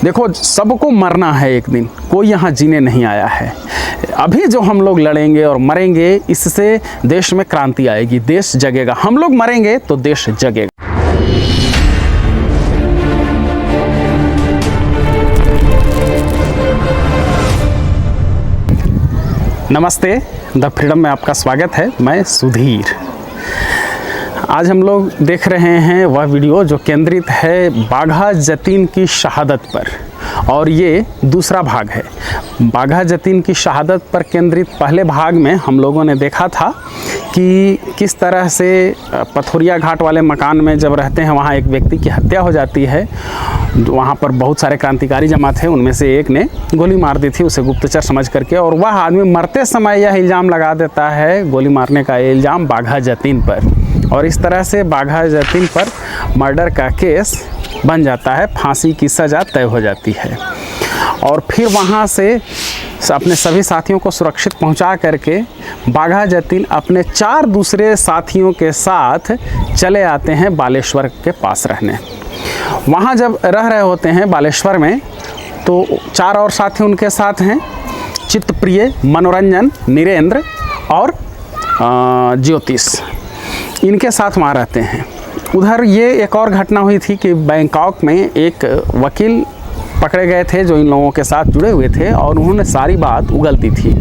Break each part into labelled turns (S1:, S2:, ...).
S1: देखो, सबको मरना है एक दिन, कोई यहाँ जीने नहीं आया है। अभी जो हम लोग लड़ेंगे और मरेंगे, इससे देश में क्रांति आएगी, देश जगेगा। हम लोग मरेंगे तो देश जगेगा। नमस्ते, द फ्रीडम में आपका स्वागत है। मैं सुधीर। आज हम लोग देख रहे हैं वह वीडियो जो केंद्रित है बाघा जतीन की शहादत पर, और ये दूसरा भाग है। बाघा जतीन की शहादत पर केंद्रित पहले भाग में हम लोगों ने देखा था कि किस तरह से पथौरिया घाट वाले मकान में जब रहते हैं वहाँ एक व्यक्ति की हत्या हो जाती है। वहाँ पर बहुत सारे क्रांतिकारी जमा थे, उनमें से एक ने गोली मार दी थी उसे गुप्तचर समझ करके, और वह आदमी मरते समय यह इल्ज़ाम लगा देता है, गोली मारने का इल्ज़ाम बाघा जतीन पर, और इस तरह से बाघा जतीन पर मर्डर का केस बन जाता है, फांसी की सज़ा तय हो जाती है। और फिर वहाँ से अपने सभी साथियों को सुरक्षित पहुँचा करके बाघा जतीन अपने 4 दूसरे साथियों के साथ चले आते हैं बालेश्वर के पास रहने। वहाँ जब रह रहे होते हैं बालेश्वर में, तो 4 और साथी उनके साथ हैं, चित्तप्रिय, मनोरंजन, नीरेंद्र और ज्योतिष, इनके साथ वहाँ रहते हैं। उधर ये एक और घटना हुई थी कि बैंकॉक में एक वकील पकड़े गए थे जो इन लोगों के साथ जुड़े हुए थे, और उन्होंने सारी बात उगलती थी।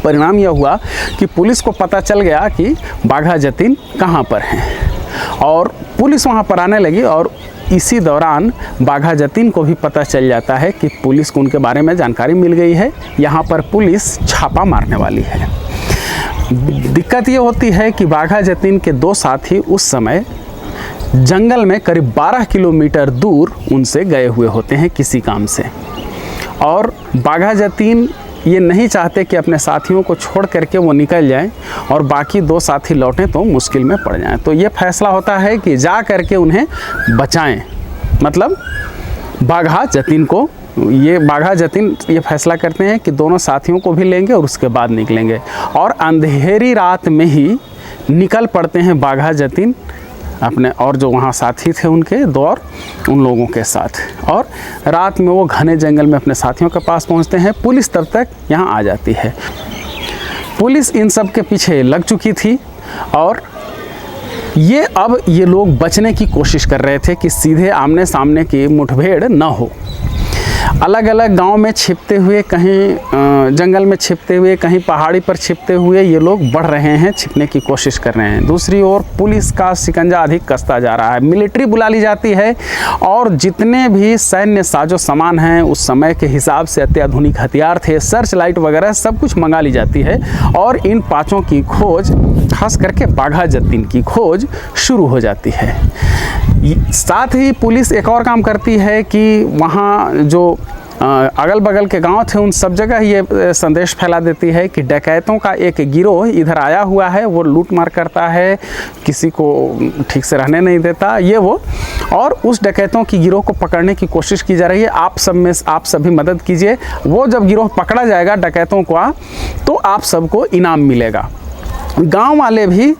S1: परिणाम यह हुआ कि पुलिस को पता चल गया कि बाघा जतीन कहाँ पर हैं, और पुलिस वहाँ पर आने लगी। और इसी दौरान बाघा जतीन को भी पता चल जाता है कि पुलिस को उनके बारे में जानकारी मिल गई है, यहाँ पर पुलिस छापा मारने वाली है। दिक्कत ये होती है कि बाघा जतीन के 2 साथी उस समय जंगल में करीब 12 किलोमीटर दूर उनसे गए हुए होते हैं किसी काम से, और बाघा जतीन ये नहीं चाहते कि अपने साथियों को छोड़ करके वो निकल जाएं और बाकी 2 साथी लौटें तो मुश्किल में पड़ जाएं। तो ये फैसला होता है कि जा करके उन्हें बचाएं, मतलब बाघा जतीन को। बाघा जतीन ये फैसला करते हैं कि दोनों साथियों को भी लेंगे और उसके बाद निकलेंगे, और अंधेरी रात में ही निकल पड़ते हैं बाघा जतीन अपने और जो वहाँ साथी थे उनके 2 और उन लोगों के साथ, और रात में वो घने जंगल में अपने साथियों के पास पहुँचते हैं। पुलिस तब तक यहाँ आ जाती है। पुलिस इन सब के पीछे लग चुकी थी, और अब ये लोग बचने की कोशिश कर रहे थे कि सीधे आमने सामने की मुठभेड़ न हो। अलग अलग गांव में छिपते हुए, कहीं जंगल में छिपते हुए, कहीं पहाड़ी पर छिपते हुए ये लोग बढ़ रहे हैं, छिपने की कोशिश कर रहे हैं। दूसरी ओर पुलिस का शिकंजा अधिक कसता जा रहा है, मिलिट्री बुला ली जाती है, और जितने भी सैन्य साजो सामान हैं उस समय के हिसाब से अत्याधुनिक हथियार थे, सर्च लाइट वगैरह सब कुछ मंगा ली जाती है, और इन 5 की खोज, खास करके बाघा जतीन की खोज शुरू हो जाती है। साथ ही पुलिस एक और काम करती है कि वहाँ जो अगल बगल के गांव थे उन सब जगह ये संदेश फैला देती है कि डकैतों का एक गिरोह इधर आया हुआ है, वो लूट मार करता है, किसी को ठीक से रहने नहीं देता, ये वो, और उस डकैतों की गिरोह को पकड़ने की कोशिश की जा रही है। आप सभी मदद कीजिए। वो जब गिरोह पकड़ा जाएगा डकैतों का, तो आप सबको इनाम मिलेगा। गाँव वाले भी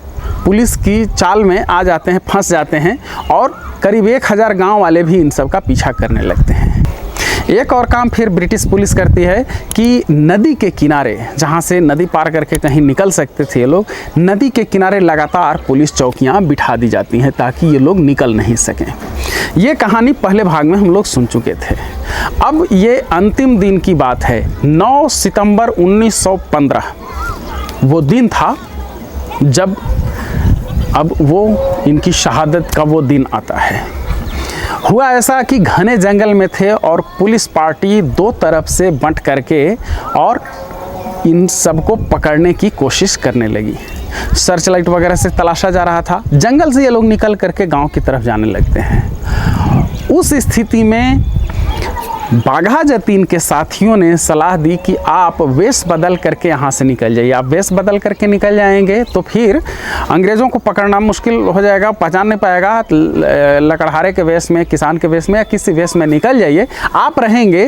S1: पुलिस की चाल में आ जाते हैं, फंस जाते हैं, और करीब 1000 गांव वाले भी इन सब का पीछा करने लगते हैं। एक और काम फिर ब्रिटिश पुलिस करती है कि नदी के किनारे, जहां से नदी पार करके कहीं निकल सकते थे ये लोग, नदी के किनारे लगातार पुलिस चौकियां बिठा दी जाती हैं ताकि ये लोग निकल नहीं सकें। ये कहानी पहले भाग में हम लोग सुन चुके थे। अब ये अंतिम दिन की बात है, 9 सितंबर 1915 वो दिन था जब अब वो इनकी शहादत का वो दिन आता है। हुआ ऐसा कि घने जंगल में थे, और पुलिस पार्टी 2 तरफ से बंट करके और इन सबको पकड़ने की कोशिश करने लगी। सर्च लाइट वगैरह से तलाशा जा रहा था। जंगल से ये लोग निकल करके गांव की तरफ जाने लगते हैं। उस स्थिति में बाघा जतीन के साथियों ने सलाह दी कि आप वेश बदल करके यहाँ से निकल जाइए। आप वेश बदल करके निकल जाएंगे तो फिर अंग्रेज़ों को पकड़ना मुश्किल हो जाएगा, पहचान नहीं पाएगा। लकड़हारे के वेश में, किसान के वेश में या किसी वेश में निकल जाइए। आप रहेंगे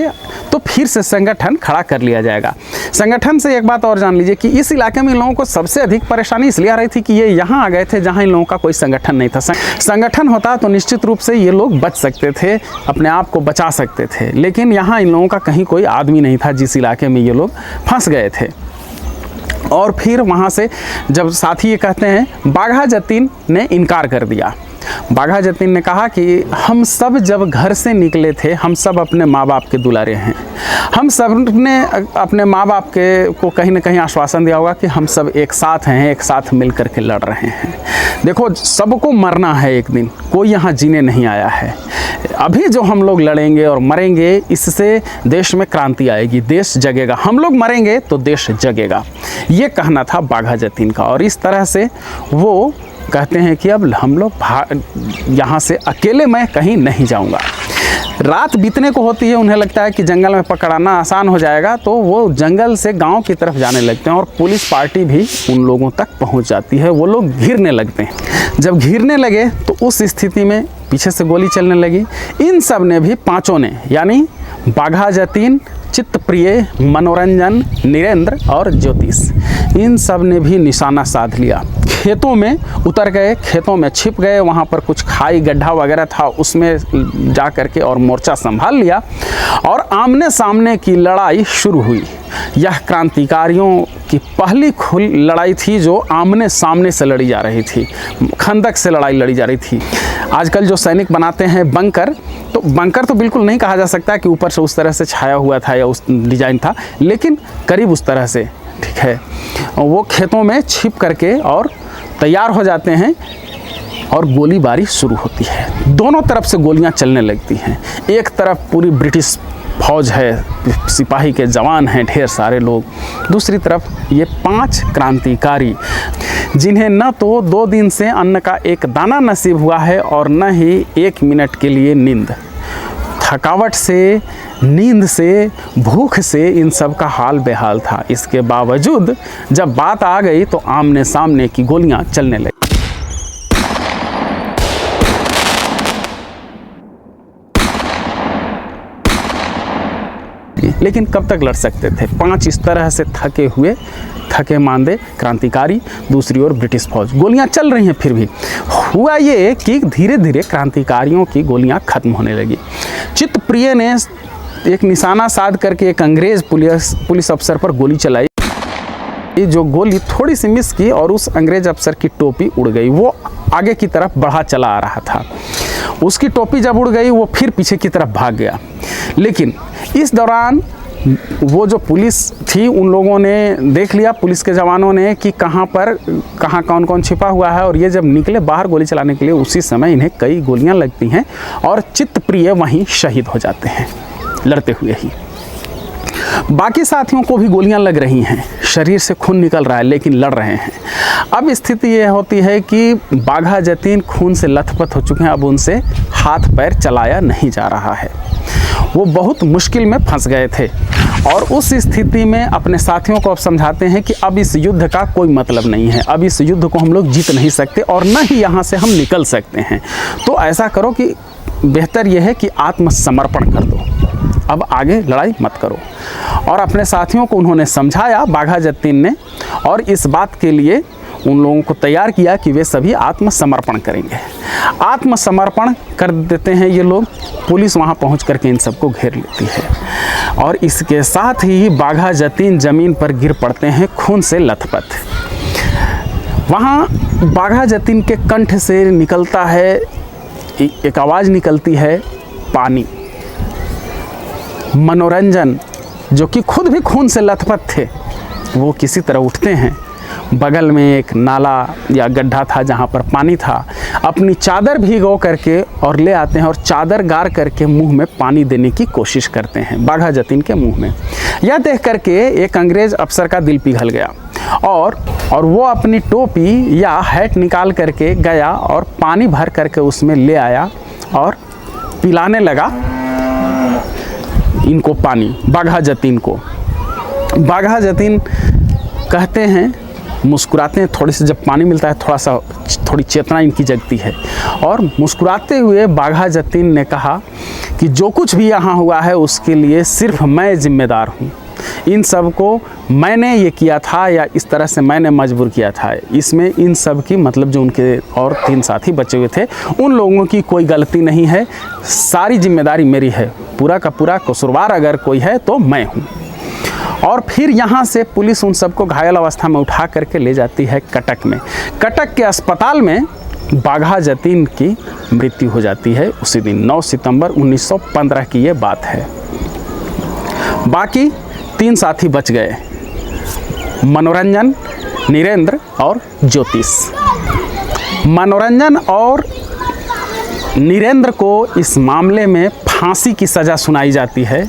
S1: तो फिर से संगठन खड़ा कर लिया जाएगा। संगठन से एक बात और जान लीजिए कि इस इलाके में इन लोगों को सबसे अधिक परेशानी इसलिए आ रही थी कि ये यहाँ आ गए थे जहाँ इन लोगों का कोई संगठन नहीं था। संगठन होता तो निश्चित रूप से ये लोग बच सकते थे, अपने आप को बचा सकते थे, लेकिन यहाँ इन लोगों का कहीं कोई आदमी नहीं था जिस इलाके में ये लोग फंस गए थे। और फिर वहाँ से जब साथी ये कहते हैं, बाघा जतीन ने इनकार कर दिया। बाघा जतीन ने कहा कि हम सब जब घर से निकले थे, हम सब अपने माँ बाप के दुलारे हैं। हम सब ने अपने माँ बाप के को कहीं ना कहीं आश्वासन दिया होगा कि हम सब एक साथ हैं, एक साथ मिल कर के लड़ रहे हैं। देखो, सबको मरना है एक दिन, कोई यहाँ जीने नहीं आया है। अभी जो हम लोग लड़ेंगे और मरेंगे, इससे देश में क्रांति आएगी, देश जगेगा। हम लोग मरेंगे तो देश जगेगा, ये कहना था बाघा जतीन का। और इस तरह से वो कहते हैं कि अब हम लोग यहाँ से अकेले मैं कहीं नहीं जाऊँगा। रात बीतने को होती है, उन्हें लगता है कि जंगल में पकड़ाना आसान हो जाएगा, तो वो जंगल से गांव की तरफ जाने लगते हैं और पुलिस पार्टी भी उन लोगों तक पहुंच जाती है। वो लोग घिरने लगते हैं। जब घिरने लगे तो उस स्थिति में पीछे से गोली चलने लगी। इन सब ने भी, पांचों ने, यानी बाघा जतीन, चित्तप्रिय, मनोरंजन, नीरेंद्र और ज्योतिष, इन सब ने भी निशाना साध लिया। खेतों में उतर गए, खेतों में छिप गए। वहाँ पर कुछ खाई गड्ढा वगैरह था, उसमें जा कर के और मोर्चा संभाल लिया और आमने सामने की लड़ाई शुरू हुई। यह क्रांतिकारियों की पहली खुल लड़ाई थी जो आमने सामने से लड़ी जा रही थी। खंदक से लड़ाई लड़ी जा रही थी। आजकल जो सैनिक बनाते हैं बंकर, तो बंकर तो बिल्कुल नहीं कहा जा सकता कि ऊपर से उस तरह से छाया हुआ था या उस डिज़ाइन था, लेकिन करीब उस तरह से, ठीक है। वो खेतों में छिप करके और तैयार हो जाते हैं और गोलीबारी शुरू होती है। दोनों तरफ से गोलियां चलने लगती हैं। एक तरफ पूरी ब्रिटिश फौज है, सिपाही के जवान हैं ढेर सारे लोग। दूसरी तरफ ये 5 क्रांतिकारी, जिन्हें न तो 2 दिन से अन्न का एक दाना नसीब हुआ है और न ही 1 मिनट के लिए नींद। थकावट से, नींद से, भूख से इन सब का हाल बेहाल था। इसके बावजूद जब बात आ गई तो आमने सामने की गोलियां चलने लगी। लेकिन कब तक लड़ सकते थे? 5 इस तरह से थके हुए, थके मांदे क्रांतिकारी, दूसरी ओर ब्रिटिश फौज, गोलियां चल रही हैं। फिर भी हुआ ये कि धीरे धीरे क्रांतिकारियों की गोलियां खत्म होने लगी। चित्तप्रिय ने एक निशाना साध करके एक अंग्रेज पुलिस अफसर पर गोली चलाई। जो गोली थोड़ी सी मिस की और उस अंग्रेज अफसर की टोपी उड़ गई। वो आगे की तरफ बढ़ा चला आ रहा था। उसकी टोपी जब उड़ गई, वो फिर पीछे की तरफ भाग गया। लेकिन इस दौरान वो जो पुलिस थी, उन लोगों ने देख लिया, पुलिस के जवानों ने, कि कहाँ कौन कौन छिपा हुआ है। और ये जब निकले बाहर गोली चलाने के लिए, उसी समय इन्हें कई गोलियां लगती हैं और चित्तप्रिय वहीं शहीद हो जाते हैं लड़ते हुए ही। बाकी साथियों को भी गोलियां लग रही हैं, शरीर से खून निकल रहा है, लेकिन लड़ रहे हैं। अब स्थिति यह होती है कि बाघा जतीन खून से लथपथ हो चुके हैं। अब उनसे हाथ पैर चलाया नहीं जा रहा है। वो बहुत मुश्किल में फंस गए थे और उस स्थिति में अपने साथियों को अब समझाते हैं कि अब इस युद्ध का कोई मतलब नहीं है। अब इस युद्ध को हम लोग जीत नहीं सकते और न ही यहाँ से हम निकल सकते हैं। तो ऐसा करो कि बेहतर यह है कि आत्मसमर्पण कर दो, अब आगे लड़ाई मत करो। और अपने साथियों को उन्होंने समझाया, बाघा जतीन ने, और इस बात के लिए उन लोगों को तैयार किया कि वे सभी आत्मसमर्पण करेंगे। आत्मसमर्पण कर देते हैं ये लोग। पुलिस वहाँ पहुँच करके इन सबको घेर लेती है और इसके साथ ही बाघा जतीन ज़मीन पर गिर पड़ते हैं खून से लथपथ। वहाँ बाघा जतीन के कंठ से निकलता है, एक आवाज़ निकलती है, पानी। मनोरंजन, जो कि खुद भी खून से लथपथ थे, वो किसी तरह उठते हैं। बगल में एक नाला या गड्ढा था जहाँ पर पानी था। अपनी चादर भिगो करके और ले आते हैं और चादर गार करके मुंह में पानी देने की कोशिश करते हैं बाघा जतीन के मुंह में। यह देख करके एक अंग्रेज अफसर का दिल पिघल गया और वो अपनी टोपी या हैट निकाल करके गया और पानी भर करके उसमें ले आया और पिलाने लगा इनको पानी, बाघा जतीन को। बाघा जतीन कहते हैं, मुस्कुराते हैं, थोड़ी सी जब पानी मिलता है थोड़ी चेतना इनकी जगती है। और मुस्कुराते हुए बाघा जतीन ने कहा कि जो कुछ भी यहाँ हुआ है उसके लिए सिर्फ मैं जिम्मेदार हूँ। इन सब को मैंने ये किया था या इस तरह से मैंने मजबूर किया था। इसमें इन सब की मतलब जो उनके और 3 साथी बचे हुए थे उन लोगों की कोई गलती नहीं है, सारी जिम्मेदारी मेरी है, पूरा का पूरा कसूरवार अगर कोई है तो मैं हूँ। और फिर यहाँ से पुलिस उन सबको घायल अवस्था में उठा करके ले जाती है कटक में। कटक के अस्पताल में बाघा जतीन की मृत्यु हो जाती है उसी दिन। 9 सितंबर 1915 की ये बात है। बाकी 3 साथी बच गए, मनोरंजन, नीरेंद्र और ज्योतिष। मनोरंजन और नीरेंद्र को इस मामले में फांसी की सज़ा सुनाई जाती है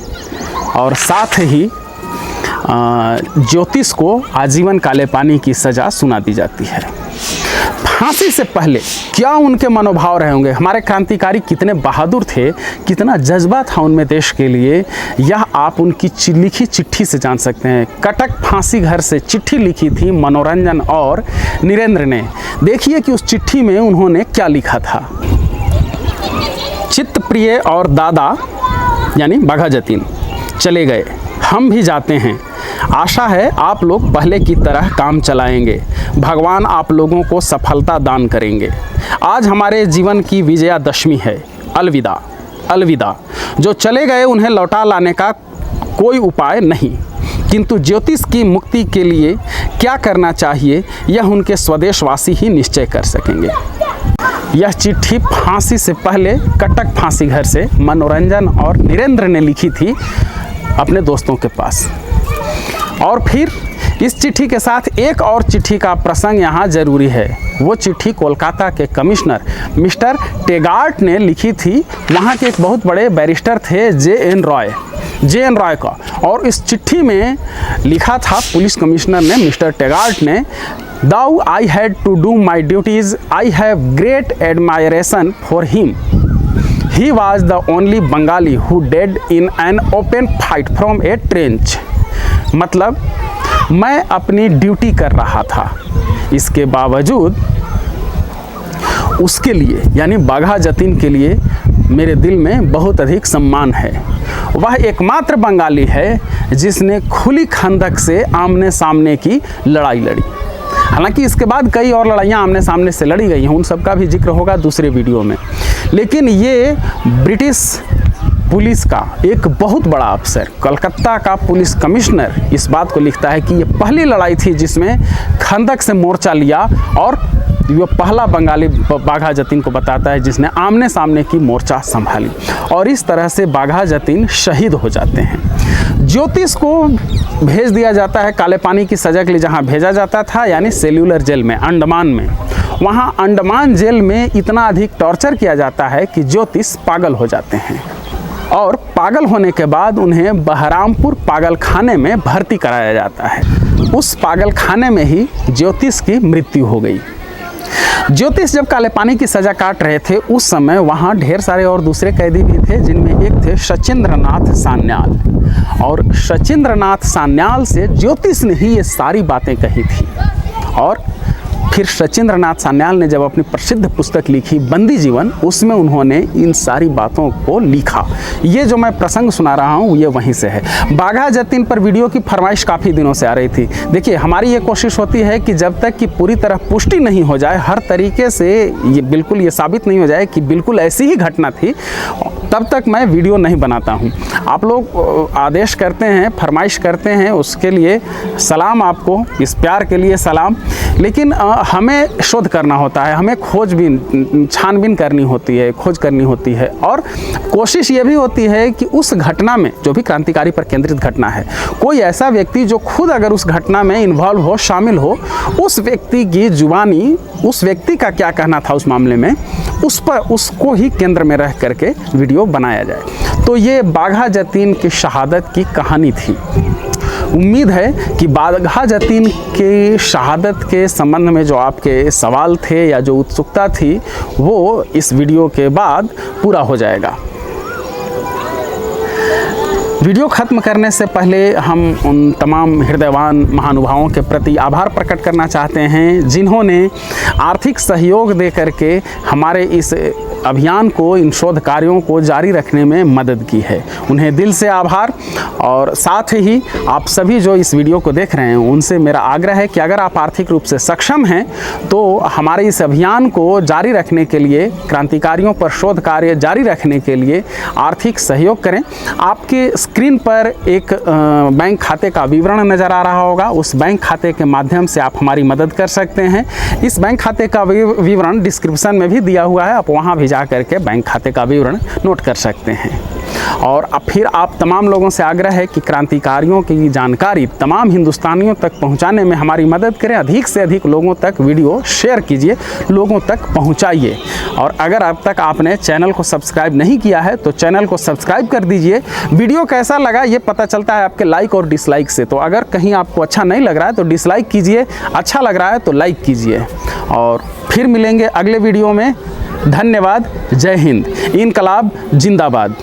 S1: और साथ ही ज्योतिष को आजीवन काले पानी की सज़ा सुना दी जाती है। फांसी से पहले क्या उनके मनोभाव रहे होंगे, हमारे क्रांतिकारी कितने बहादुर थे, कितना जज्बा था उनमें देश के लिए, यह आप उनकी लिखी चिट्ठी से जान सकते हैं। कटक फांसी घर से चिट्ठी लिखी थी मनोरंजन और नीरेंद्र ने। देखिए कि उस चिट्ठी में उन्होंने क्या लिखा था। चित्तप्रिय और दादा यानी बाघा जतीन चले गए, हम भी जाते हैं। आशा है आप लोग पहले की तरह काम चलाएंगे, भगवान आप लोगों को सफलता दान करेंगे। आज हमारे जीवन की विजयादशमी है, अलविदा अलविदा। जो चले गए उन्हें लौटा लाने का कोई उपाय नहीं, किंतु ज्योतिष की मुक्ति के लिए क्या करना चाहिए यह उनके स्वदेशवासी ही निश्चय कर सकेंगे। यह चिट्ठी फांसी से पहले कटक फांसी घर से मनोरंजन और नीरेंद्र ने लिखी थी अपने दोस्तों के पास। और फिर इस चिट्ठी के साथ एक और चिट्ठी का प्रसंग यहाँ जरूरी है। वो चिट्ठी कोलकाता के कमिश्नर मिस्टर टेगार्ट ने लिखी थी। वहाँ के एक बहुत बड़े बैरिस्टर थे जे.एन. रॉय का। और इस चिट्ठी में लिखा था पुलिस कमिश्नर ने, मिस्टर टेगार्ट ने, though I had to do my duties, I have great admiration for him. He was the only Bengali who died in an open fight from a trench। मतलब मैं अपनी duty कर रहा था, इसके बावजूद उसके लिए यानी बाघा जतीन के लिए मेरे दिल में बहुत अधिक सम्मान है। वह एकमात्र बंगाली है जिसने खुली खंदक से आमने सामने की लड़ाई लड़ी। हालांकि इसके बाद कई और लड़ाइयाँ आमने सामने से लड़ी गई हैं, उन सब का भी जिक्र होगा दूसरे वीडियो में। लेकिन ये ब्रिटिश पुलिस का एक बहुत बड़ा अफसर, कलकत्ता का पुलिस कमिश्नर, इस बात को लिखता है कि ये पहली लड़ाई थी जिसमें खंदक से मोर्चा लिया और वो पहला बंगाली बाघा जतीन को बताता है जिसने आमने सामने की मोर्चा संभाली। और इस तरह से बाघा जतीन शहीद हो जाते हैं। ज्योतिष को भेज दिया जाता है काले पानी की सज़ा के लिए, जहाँ भेजा जाता था यानी सेल्यूलर जेल में, अंडमान में। वहाँ अंडमान जेल में इतना अधिक टॉर्चर किया जाता है कि ज्योतिष पागल हो जाते हैं और पागल होने के बाद उन्हें बहरामपुर पागल खाने में भर्ती कराया जाता है। उस पागल खाने में ही ज्योतिष की मृत्यु हो गई। ज्योतिष जब काले पानी की सज़ा काट रहे थे उस समय वहाँ ढेर सारे और दूसरे कैदी भी थे, जिनमें एक थे सचिंद्रनाथ सान्याल। और सचिंद्रनाथ सान्याल से ज्योतिष ने ही ये सारी बातें कही थी। और फिर सचिंद्रनाथ सान्याल ने जब अपनी प्रसिद्ध पुस्तक लिखी बंदी जीवन, उसमें उन्होंने इन सारी बातों को लिखा। ये जो मैं प्रसंग सुना रहा हूँ ये वहीं से है। बाघा जतीन पर वीडियो की फरमाइश काफ़ी दिनों से आ रही थी। देखिए, हमारी ये कोशिश होती है कि जब तक कि पूरी तरह पुष्टि नहीं हो जाए, हर तरीके से ये बिल्कुल ये साबित नहीं हो जाए कि बिल्कुल ऐसी ही घटना थी, तब तक मैं वीडियो नहीं बनाता हूँ। आप लोग आदेश करते हैं, फरमाइश करते हैं, उसके लिए सलाम आपको, इस प्यार के लिए सलाम। लेकिन हमें शोध करना होता है, हमें खोजबीन छानबीन करनी होती है, खोज करनी होती है। और कोशिश ये भी होती है कि उस घटना में, जो भी क्रांतिकारी पर केंद्रित घटना है, कोई ऐसा व्यक्ति जो खुद अगर उस घटना में इन्वॉल्व हो, शामिल हो, उस व्यक्ति की जुबानी, उस व्यक्ति का क्या कहना था उस मामले में, उस पर उसको ही केंद्र में रह करके वीडियो बनाया जाए। तो ये बाघा जतीन की शहादत की कहानी थी। उम्मीद है कि बाघा जतीन की शहादत के संबंध में जो आपके सवाल थे या जो उत्सुकता थी वो इस वीडियो के बाद पूरा हो जाएगा। वीडियो ख़त्म करने से पहले हम उन तमाम हृदयवान महानुभावों के प्रति आभार प्रकट करना चाहते हैं जिन्होंने आर्थिक सहयोग दे करके हमारे इस अभियान को, इन शोध कार्यों को जारी रखने में मदद की है। उन्हें दिल से आभार। और साथ ही आप सभी जो इस वीडियो को देख रहे हैं उनसे मेरा आग्रह है कि अगर आप आर्थिक रूप से सक्षम हैं तो हमारे इस अभियान को जारी रखने के लिए, क्रांतिकारियों पर शोध कार्य जारी रखने के लिए आर्थिक सहयोग करें। आपके स्क्रीन पर एक बैंक खाते का विवरण नज़र आ रहा होगा, उस बैंक खाते के माध्यम से आप हमारी मदद कर सकते हैं। इस बैंक खाते का विवरण डिस्क्रिप्शन में भी दिया हुआ है, आप वहाँ भी जा करके बैंक खाते का विवरण नोट कर सकते हैं। और अब फिर आप तमाम लोगों से आग्रह है कि क्रांतिकारियों की जानकारी तमाम हिंदुस्तानियों तक पहुंचाने में हमारी मदद करें। अधिक से अधिक लोगों तक वीडियो शेयर कीजिए, लोगों तक पहुंचाइए। और अगर अब तक आपने चैनल को सब्सक्राइब नहीं किया है तो चैनल को सब्सक्राइब कर दीजिए। वीडियो कैसा लगा ये पता चलता है आपके लाइक और डिसलाइक से, तो अगर कहीं आपको अच्छा नहीं लग रहा है तो डिसलाइक कीजिए, अच्छा लग रहा है तो लाइक कीजिए। और फिर मिलेंगे अगले वीडियो में। धन्यवाद। जय हिंद। इनकलाब जिंदाबाद।